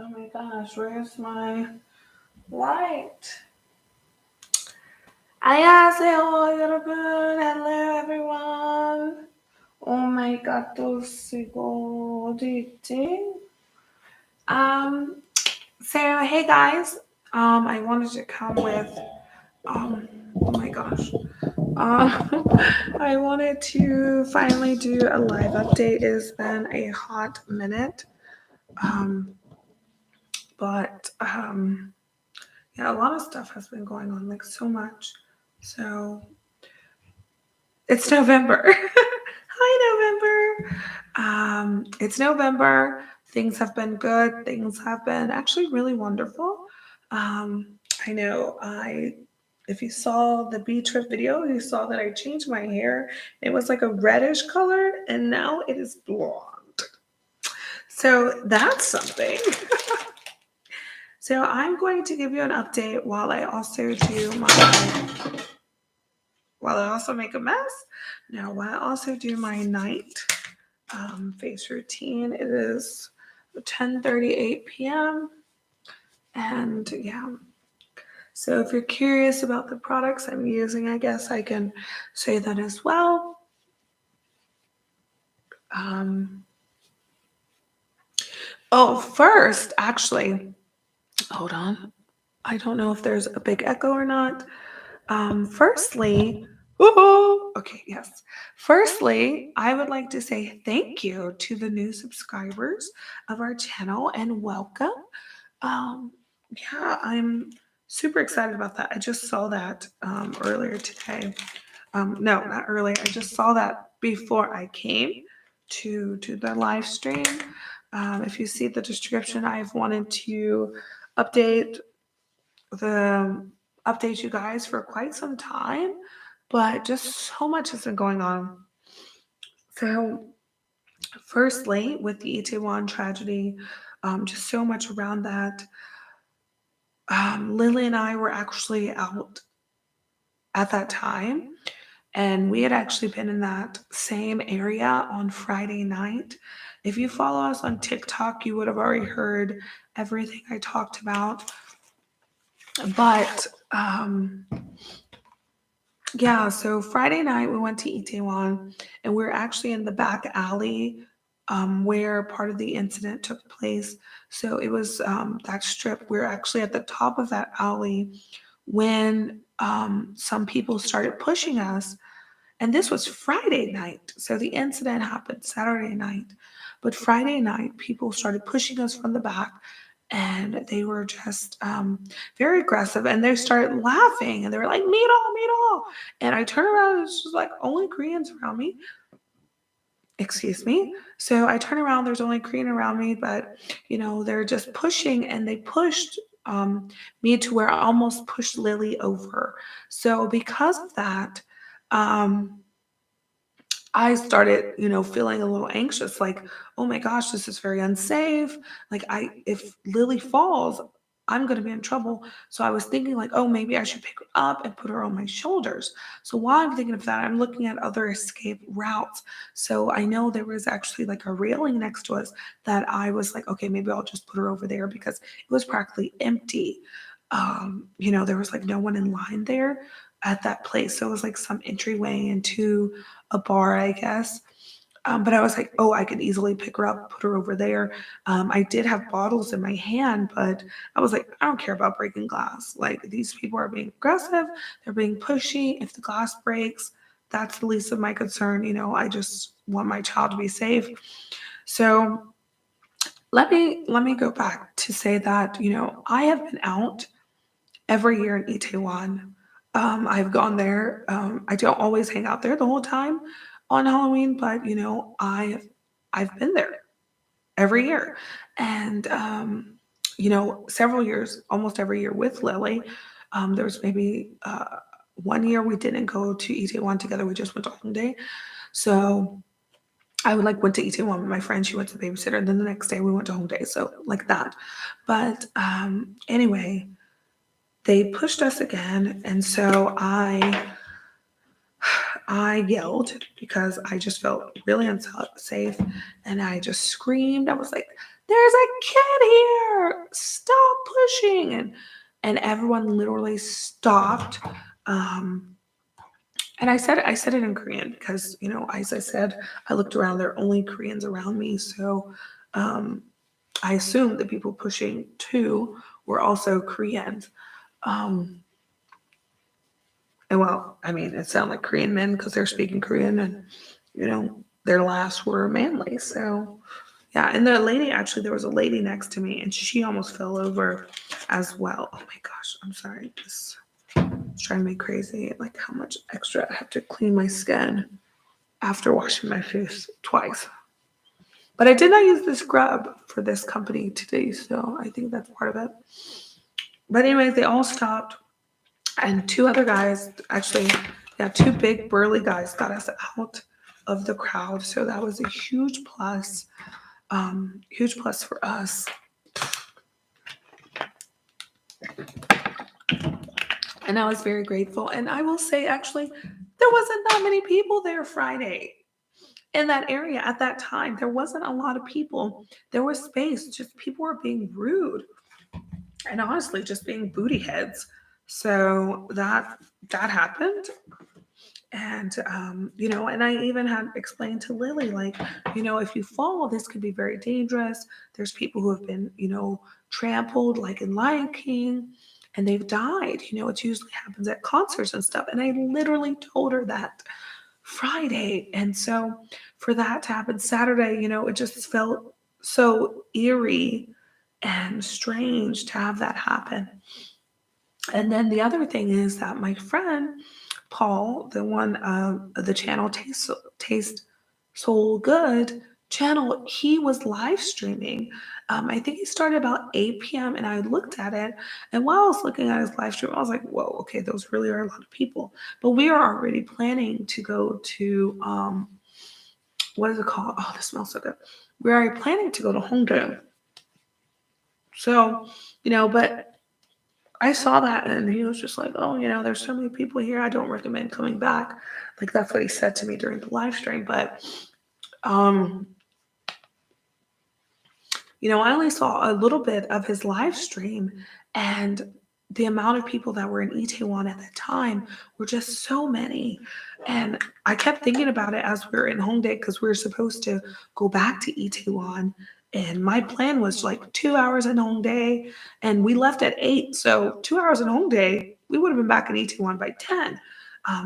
Oh my gosh, where's my light? 안녕하세요, 여러분. Hello, everyone. Oh my god, 또 쓰고 어디 있지? Um, so hey guys, I wanted to come with oh my gosh. I wanted to finally do a live update. It's been a hot minute. Um, but yeah, a lot of stuff has been going on, like so much. So it's November. Hi, November. It's November. Things have been good. Things have been actually really wonderful. I know if you saw the beach trip video, you saw that I changed my hair. It was like a reddish color, and now it is blonde. So that's something. So I'm going to give you an update while I also make a mess. Now, while I also do my night face routine, it is 10:38 p.m. And yeah, so if you're curious about the products I'm using, I guess I can say that as well. Um, First, actually, hold on. I don't know if there's a big echo or not. Firstly, woohoo! Okay, yes. Firstly, I would like to say thank you to the new subscribers of our channel and welcome. Um, yeah, I'm super excited about that. I just saw that earlier today. No, not earlier. I just saw that before I came to the live stream. If you see the description, I've wanted to update the update you guys for quite some time, but just so much has been going on. So, firstly, with the Itaewon tragedy, just so much around that. Lily and I were actually out at that time, and we had actually been in that same area on Friday night. If you follow us on TikTok, you would have already heard everything I talked about. But yeah, so Friday night we went to Itaewon and we are actually in the back alley where part of the incident took place. So it was that strip. We are actually at the top of that alley when some people started pushing us. And this was Friday night. So the incident happened Saturday night. But Friday night, people started pushing us from the back and they were just very aggressive and they started laughing and they were like, meet all, meet all. And I turned around and it's just like only Koreans around me. Excuse me. So I turn around, there's only Korean around me, but they're just pushing and they pushed me to where I almost pushed Lily over. So because of that, um, I started, feeling a little anxious, like, oh my gosh, this is very unsafe. Like, if Lily falls, I'm going to be in trouble. So I was thinking, like, oh, maybe I should pick her up and put her on my shoulders. So while I'm thinking of that, I'm looking at other escape routes. So I know there was actually like a railing next to us that I was like, okay, maybe I'll just put her over there because it was practically empty. There was like no one in line there at that place. So it was like some entryway into a bar, I guess. But I was like, oh, I could easily pick her up, put her over there. I did have bottles in my hand, but I was like, I don't care about breaking glass. Like, these people are being aggressive, they're being pushy. If the glass breaks, that's the least of my concern. I just want my child to be safe. So let me go back to say that, I have been out every year in Itaewon. I've gone there. I don't always hang out there the whole time on Halloween, but I've been there every year, and several years, almost every year with Lily. There was maybe one year we didn't go to Itaewon together. We just went to Hongdae. So I would like went to Itaewon with my friend. She went to the babysitter, and then the next day we went to Hongdae. So like that. But anyway, they pushed us again, and so I yelled because I just felt really unsafe, and I just screamed. I was like, "There's a kid here!" stop pushing. And everyone literally stopped. Um, and I said it in Korean because, as I said, I looked around, there are only Koreans around me. So um, I assumed the people pushing too were also Koreans. Um, and well, I mean, it sounded like Korean men because they're speaking Korean, and their laughs were manly. So yeah, and there was a lady next to me, and she almost fell over as well. Oh my gosh, I'm sorry. This is driving me crazy. Like how much extra I have to clean my skin after washing my face twice. But I did not use the scrub for this company today, so I think that's part of it. But anyways, they all stopped, and two other guys, actually, yeah, two big burly guys got us out of the crowd. So that was a huge plus for us. And I was very grateful. And I will say, actually, there wasn't that many people there Friday in that area at that time. There wasn't a lot of people. There was space. Just people were being rude and honestly just being booty heads. So that happened. And and I even had explained to Lily, like, if you fall, this could be very dangerous. There's people who have been, trampled, like in Lion King, and they've died. It usually happens at concerts and stuff. And I literally told her that Friday. And so for that to happen Saturday, it just felt so eerie and strange to have that happen. And then the other thing is that my friend Paul, the one the channel Taste Soul Good channel, he was live streaming. I think he started about 8 p.m. and I looked at it, and while I was looking at his live stream, I was like, "Whoa, okay, those really are a lot of people." But we are already planning to go to what is it called? Oh, this smells so good. We're already planning to go to Hongdae. So, but I saw that and he was just like, "Oh, there's so many people here. I don't recommend coming back." Like that's what he said to me during the live stream. But um, I only saw a little bit of his live stream, and the amount of people that were in Itaewon at that time were just so many. And I kept thinking about it as we were in Hongdae because we were supposed to go back to Itaewon. And my plan was like 2 hours in Hongdae, and we left at 8. So 2 hours in Hongdae, we would have been back in Itaewon by 10.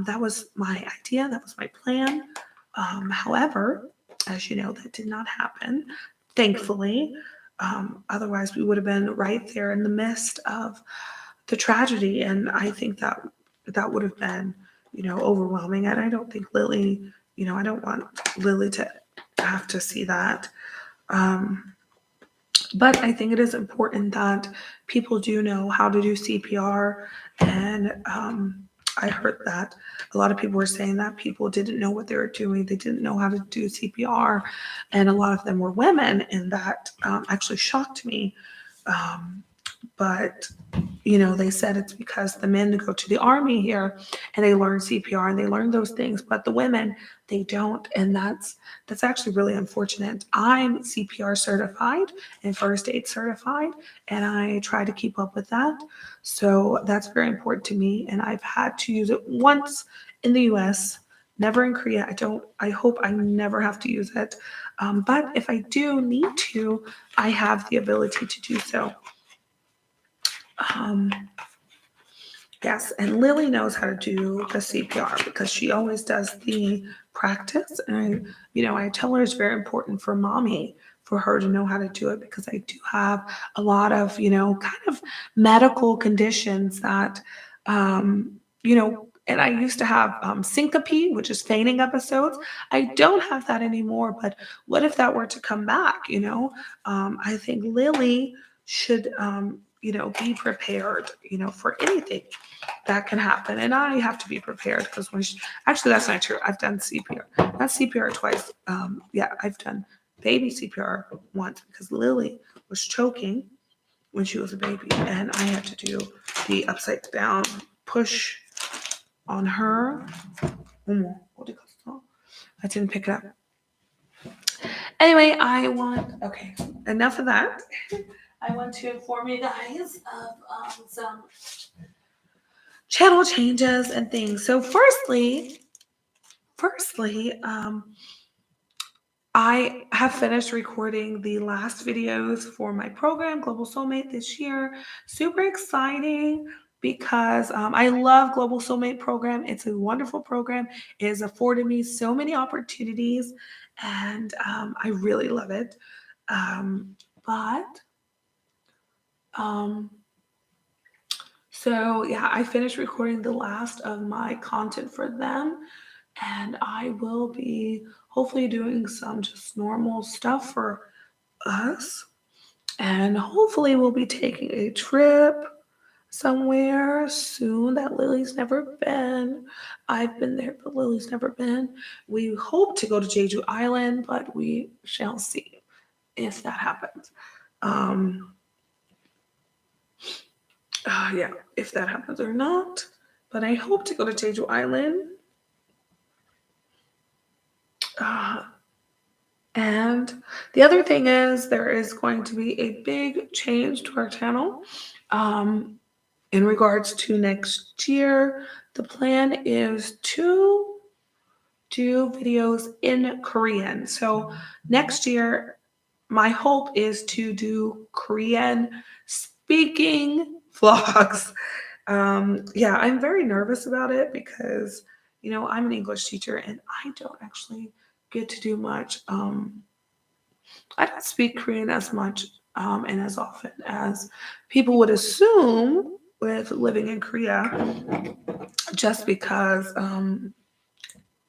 That was my idea. That was my plan. However, as you know, that did not happen, thankfully. Otherwise, we would have been right there in the midst of the tragedy, and I think that would have been, overwhelming. And I don't think Lily, I don't want Lily to have to see that. Um, but I think it is important that people do know how to do CPR. And I heard that a lot of people were saying that people didn't know what they were doing. They didn't know how to do CPR. And a lot of them were women. And that actually shocked me. Um, but they said it's because the men go to the army here and they learn CPR and they learn those things, but the women, they don't. And that's actually really unfortunate. I'm CPR certified and first aid certified, and I try to keep up with that. So that's very important to me. And I've had to use it once in the US, never in Korea. I hope I never have to use it. But if I do need to, I have the ability to do so. Um, yes, and Lily knows how to do the CPR because she always does the practice. And I tell her it's very important for mommy for her to know how to do it because I do have a lot of, kind of medical conditions that, and I used to have syncope, which is fainting episodes. I don't have that anymore, but what if that were to come back? I think Lily should, be prepared, for anything that can happen. And I have to be prepared because actually, that's not true. I've done CPR, not CPR twice. Yeah, I've done baby CPR once because Lily was choking when she was a baby, and I had to do the upside down push on her. I didn't pick it up. Anyway, okay, enough of that. I want to inform you guys of some channel changes and things. So, firstly, I have finished recording the last videos for my program, Global Soulmate, this year. Super exciting because I love Global Soulmate program. It's a wonderful program. It has afforded me so many opportunities, and I really love it. But um, so yeah, I finished recording the last of my content for them, and I will be hopefully doing some just normal stuff for us. And hopefully, we'll be taking a trip somewhere soon that Lily's never been. I've been there, but Lily's never been. We hope to go to Jeju Island, but we shall see if that happens. Um, yeah, if that happens or not. But I hope to go to Jeju Island. Uh, and the other thing is, there is going to be a big change to our channel. Um, in regards to next year, the plan is to do videos in Korean. So next year, my hope is to do Korean speaking vlogs. Yeah, I'm very nervous about it because, I'm an English teacher and I don't actually get to do much. I don't speak Korean as much and as often as people would assume with living in Korea, just because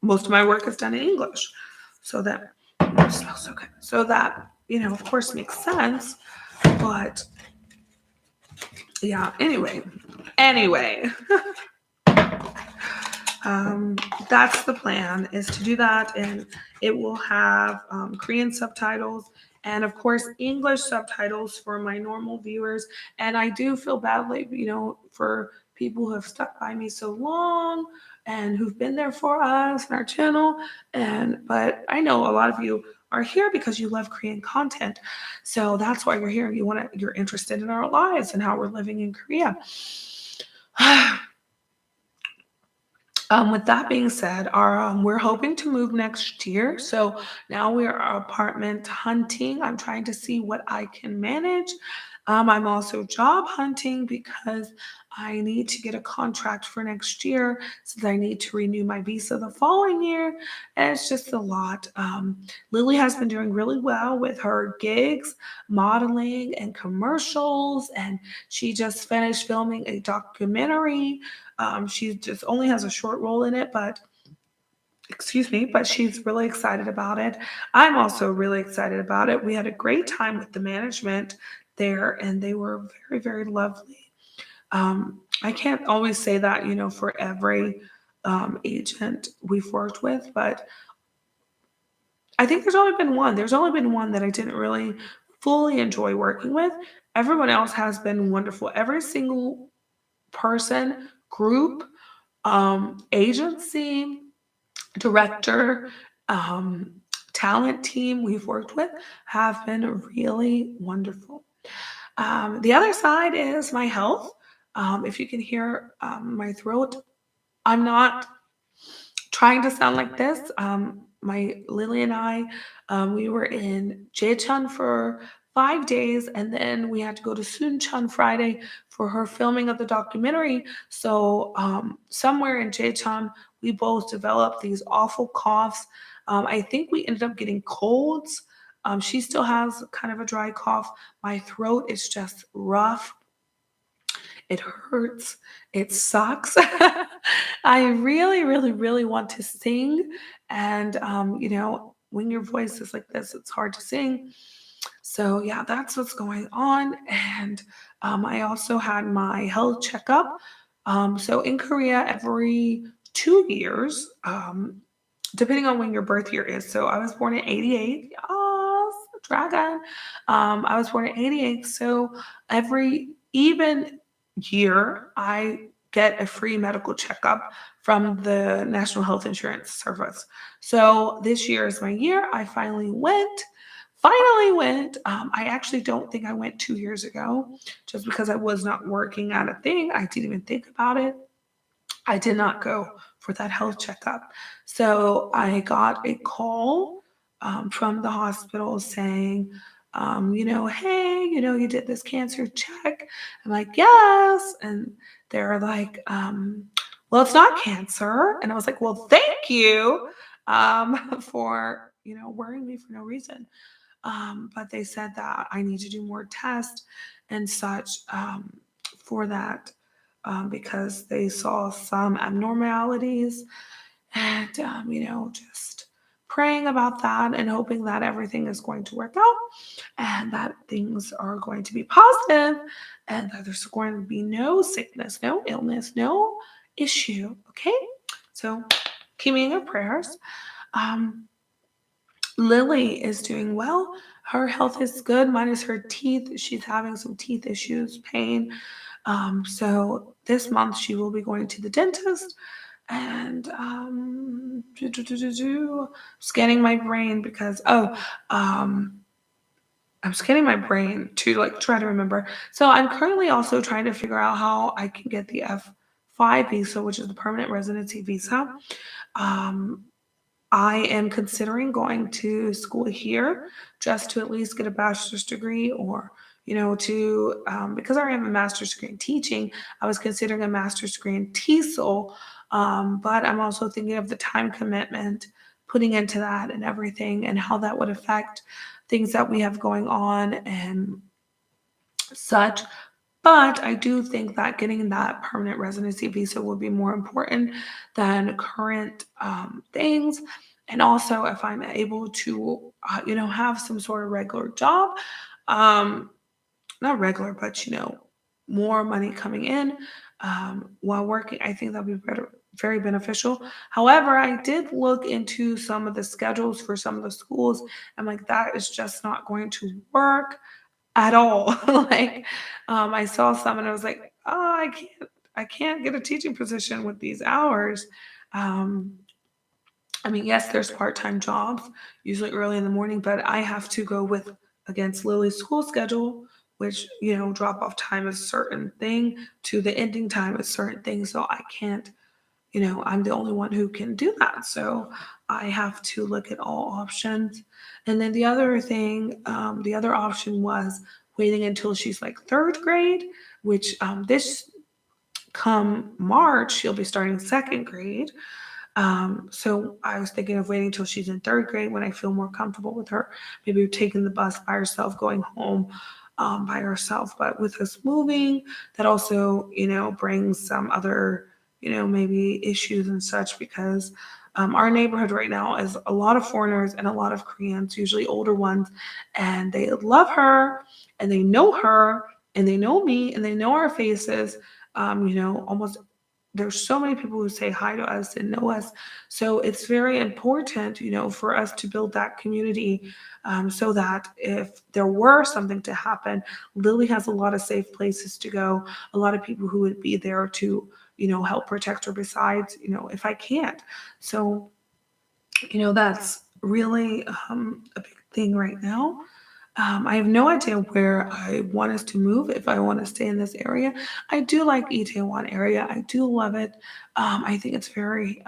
most of my work is done in English. So that smells so good. So that, of course makes sense. But yeah, anyway, um, that's the plan, is to do that, and it will have Korean subtitles and of course English subtitles for my normal viewers. And I do feel badly, for people who have stuck by me so long and who've been there for us and our channel. But I know a lot of you are here because you love Korean content, so that's why you're here. You're interested in our lives and how we're living in Korea. With that being said, we're hoping to move next year. So now we are apartment hunting. I'm trying to see what I can manage. I'm also job hunting because I need to get a contract for next year, since I need to renew my visa the following year. And it's just a lot. Lily has been doing really well with her gigs, modeling, and commercials. And she just finished filming a documentary. She just only has a short role in it, but excuse me, but she's really excited about it. I'm also really excited about it. We had a great time with the management there, and they were very, very lovely. I can't always say that, for every agent we've worked with, but I think there's only been one. There's only been one that I didn't really fully enjoy working with. Everyone else has been wonderful. Every single person, group, agency, director, um, talent team we've worked with have been really wonderful. The other side is my health. If you can hear my throat, I'm not trying to sound like this. My Lily and I, we were in Jecheon for 5 days, and then we had to go to Suncheon Friday for her filming of the documentary. So somewhere in Jecheon, we both developed these awful coughs. I think we ended up getting colds. She still has kind of a dry cough. My throat is just rough. It hurts. It sucks. I really, really, really want to sing. And, when your voice is like this, it's hard to sing. So, yeah, that's what's going on. And I also had my health checkup. So, in Korea, every 2 years, depending on when your birth year is. So, I was born in 88. Yes, dragon. I was born in 88. So, every even year, I get a free medical checkup from the National Health Insurance Service. So this year is my year. I finally went finally went. I actually don't think I went 2 years ago just because I was not working at a thing. I didn't even think about it. I did not go for that health checkup. So I got a call from the hospital saying, hey, you did this cancer check. I'm like, yes. And they're like, well, it's not cancer. And I was like, well, thank you for, worrying me for no reason. But they said that I need to do more tests and such for that because they saw some abnormalities and, just praying about that and hoping that everything is going to work out and that things are going to be positive and that there's going to be no sickness, no illness, no issue. Okay. So keep me in your prayers. Um, Lily is doing well. Her health is good, minus her teeth. She's having some teeth issues, pain. So this month she will be going to the dentist and scanning my brain because um, I'm scanning my brain to like try to remember. So I'm currently also trying to figure out how I can get the F5 visa, which is the permanent residency visa. Um, I am considering going to school here just to at least get a bachelor's degree or, because I have a master's degree in teaching, I was considering a master's degree in TESOL. But I'm also thinking of the time commitment, putting into that and everything and how that would affect things that we have going on and such. But I do think that getting that permanent residency visa would be more important than current things. And also, if I'm able to, have some sort of regular job, um, not regular, but more money coming in while working, I think that'd be better, very beneficial. However, I did look into some of the schedules for some of the schools. I'm like, that is just not going to work at all. Like, I saw some and I was like, "Oh, I can't get a teaching position with these hours." Um, I mean, yes, there's part-time jobs, usually early in the morning, but I have to go with against Lily's school schedule, which, drop-off time is a certain thing to the ending time is certain thing, so I can't I'm the only one who can do that. So I have to look at all options. And then the other thing, the other option was waiting until she's like third grade, which this come March, she'll be starting second grade. So I was thinking of waiting until she's in third grade when I feel more comfortable with her, maybe taking the bus by herself, going home by herself. But with us moving, that also, brings some other, maybe issues and such because our neighborhood right now is a lot of foreigners and a lot of Koreans, usually older ones, and they love her and they know her and they know me and they know our faces. Almost there's so many people who say hi to us and know us. So it's very important, for us to build that community so that if there were something to happen, Lily has a lot of safe places to go, a lot of people who would be there to, help protect her besides, if I can't. So, that's really a big thing right now. I have no idea where I want us to move if I want to stay in this area. I do like Itaewon area. I do love it. I think it's very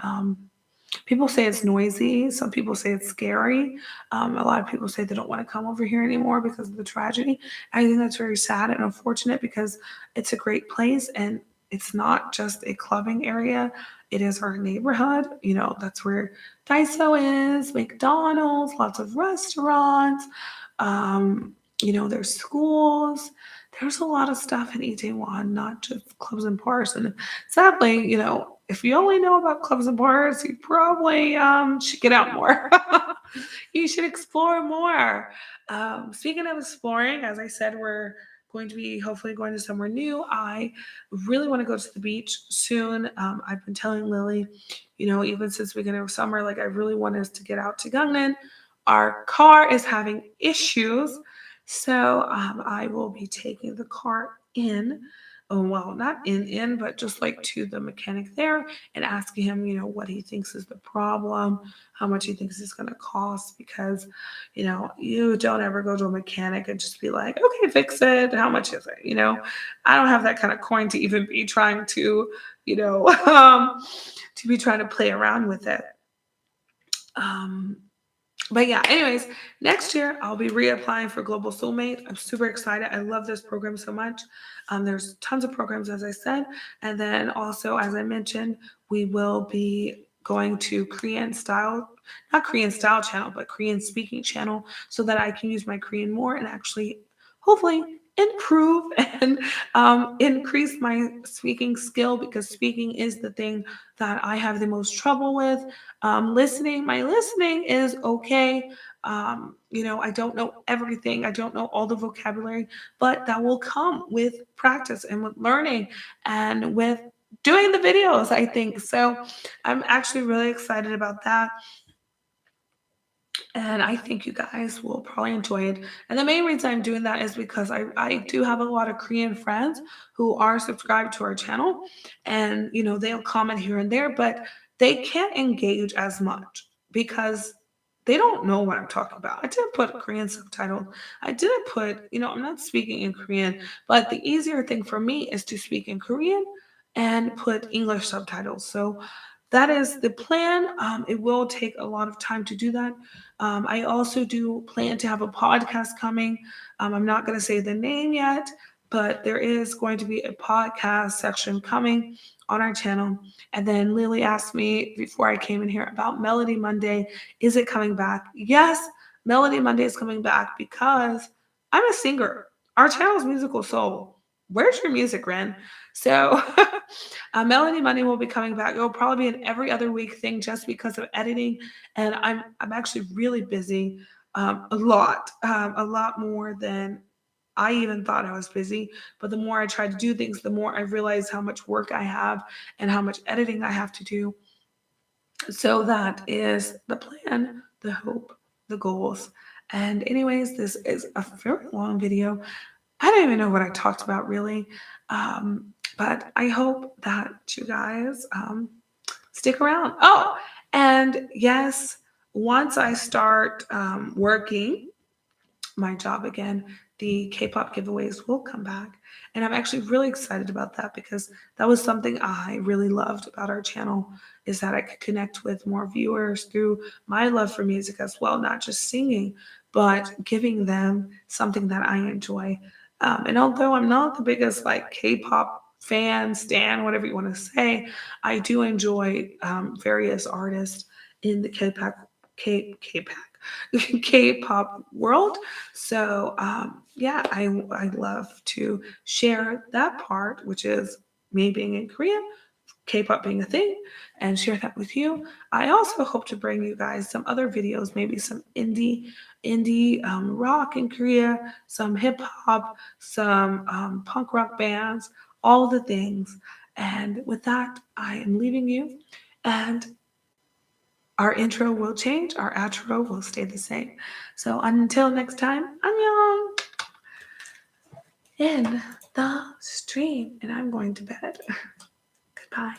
people say it's noisy. Some people say it's scary. A lot of people say they don't want to come over here anymore because of the tragedy. I think that's very sad and unfortunate because it's a great place and it's not just a clubbing area. It is our neighborhood. That's where Daiso is, McDonald's, lots of restaurants. There's schools. There's a lot of stuff in Itaewon, not just clubs and bars. And sadly, if you only know about clubs and bars, you probably should get out more. You should explore more. Speaking of exploring, as I said, we're going to be hopefully going to somewhere new. I really want to go to the beach soon. I've been telling Lily, even since the beginning of summer, like I really want us to get out to Gangneung. Our car is having issues, so I will be taking the car in oh, well, not but just like to the mechanic there and asking him, what he thinks is the problem, how much he thinks it's going to cost. Because, you don't ever go to a mechanic and just be like, okay, fix it. How much is it? I don't have that kind of coin to even be trying to, to be trying to play around with it. Um, but yeah, anyways, next year I'll be reapplying for Global Soulmate. I'm super excited. I love this program so much. There's tons of programs, as I said. And then also, as I mentioned, we will be going to Korean style, not Korean style channel, but Korean speaking channel so that I can use my Korean more and actually, hopefully, improve and increase my speaking skill, because speaking is the thing that I have the most trouble with. My listening is okay. I don't know everything. I don't know all the vocabulary, but that will come with practice and with learning and with doing the videos, I think. So I'm actually really excited about that. And I think you guys will probably enjoy it. And the main reason I'm doing that is because I do have a lot of Korean friends who are subscribed to our channel. And, they'll comment here and there, but they can't engage as much because they don't know what I'm talking about. I didn't put Korean subtitles. I didn't put, I'm not speaking in Korean, but the easier thing for me is to speak in Korean and put English subtitles. So that is the plan. It will take a lot of time to do that. I also do plan to have a podcast coming. I'm not going to say the name yet, but there is going to be a podcast section coming on our channel. And then Lily asked me before I came in here about Melody Monday. Is it coming back? Yes, Melody Monday is coming back because I'm a singer. Our channel is Musical Soul. Where's your music, Ren? So Melody Monday will be coming back. It will probably be an every other week thing just because of editing, and I'm actually really busy, a lot more than I even thought I was busy. But the more I try to do things, the more I realize how much work I have and how much editing I have to do. So that is the plan, the hope, the goals. And anyways, this is a very long video. I don't even know what I talked about really. But I hope that you guys stick around. Oh, and yes, once I start working my job again, the K-pop giveaways will come back. And I'm actually really excited about that because that was something I really loved about our channel, is that I could connect with more viewers through my love for music as well, not just singing, but giving them something that I enjoy. And although I'm not the biggest like K-pop fan, stan, whatever you want to say, I do enjoy various artists in the K-pop K-pop world. So yeah, I love to share that part, which is me being in Korea, K-pop being a thing, and share that with you. I also hope to bring you guys some other videos, maybe some indie rock in Korea, some hip hop, some punk rock bands, all the things. And with that, I am leaving you. And our intro will change, our outro will stay the same. So until next time, annyeong in the stream. And I'm going to bed. Goodbye.